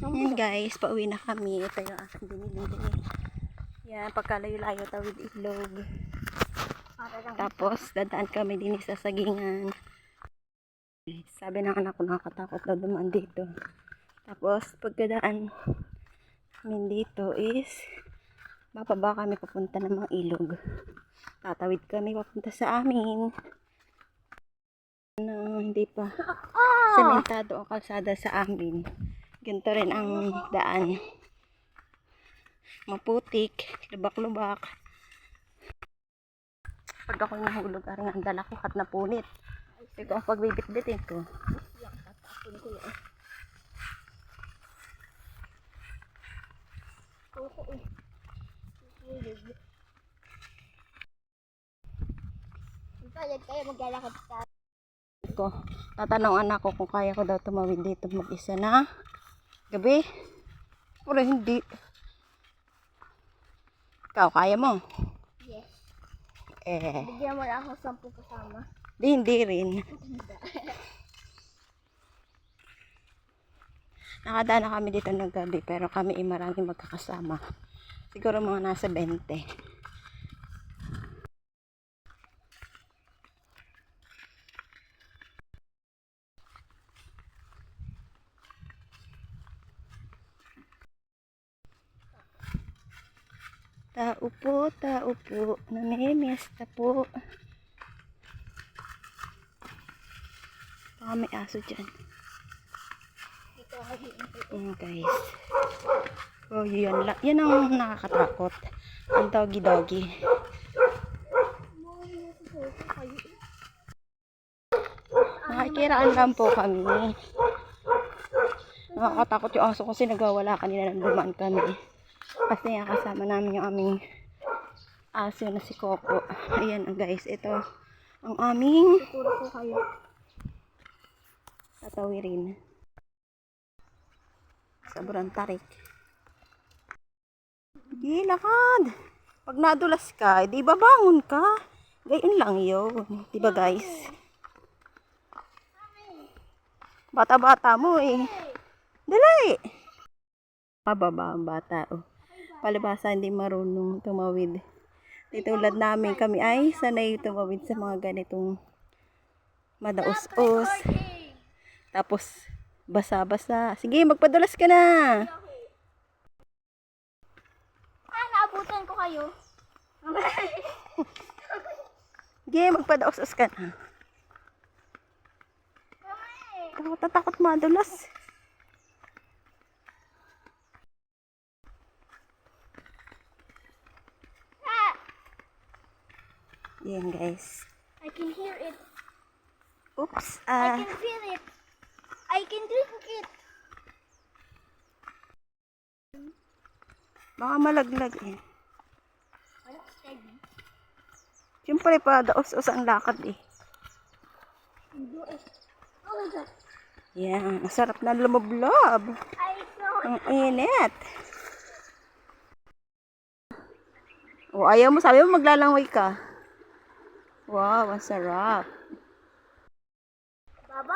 Yan guys, pauwi na kami. Ito yung aking binili. Yan, pagkalayo-layo tawid ilog. Tapos, dadaan kami din sa sagingan. Sabi ng anak ko, nakakatakot daw dumaan dito. Tapos, pagkadaan namin dito is, bababa kami papunta ng mga ilog. Tatawid kami papunta sa amin. Hindi pa sementado ang kalsada sa amin. Ganito rin ang daan. Maputik, lubak-lubak. Pag ako nahulog, ang dala ko kat na punit. Ito ang pagbibit-bitin ko. Palag kayo, maglalakad ka. Tatanong anak ko kung kaya ko daw tumawid dito mag-isa na gabi. Pero hindi. Ikaw, kaya mo? Yes. Eh. Bigyan mo lang ako 10 kasama. Hindi rin. Nakadaan na kami dito ng gabi pero kami maraming magkakasama. Siguro mga nasa 20. Tao po. Namimiesta po. Baka may aso dyan. Guys. Oh, yun lang. Yan ang nakakatakot. Ang doggy. Nakikiraan lang po kami. Nakakatakot yung aso kasi nagwawala kanina nang dumaan kami. Kasi kasama namin yung aming aso na si Coco. Ayan guys, ito ang aming Tuturo ko kayo. tatawirin. Sobrang tarik. Di lakad. Pag nadulas ka, di babangon ka. Gayon lang yun. Di ba guys? Bata-bata mo eh. Dali! Pababa ang bata. Oh. Palibasa hindi marunong tumawid. Di tulad namin, kami ay sanay tumawid sa mga ganitong madaos-os. Tapos basa-basa. Sige, magpadulas ka na. Naabutan ko kayo. Sige, magpadaos-os ka na. Takot madulas. Yan guys. I can hear it. Oops. I can feel it. I can drink it. Baka malaglag eh. Ano? Steady. Siyempre pa, daos-os ang lakad eh. Do it. Oh my God. Yan. Masarap na lumablob. I saw Ang init. O, ayaw mo. Sabi mo maglalangway ka. Wow, ang sarap. Baba,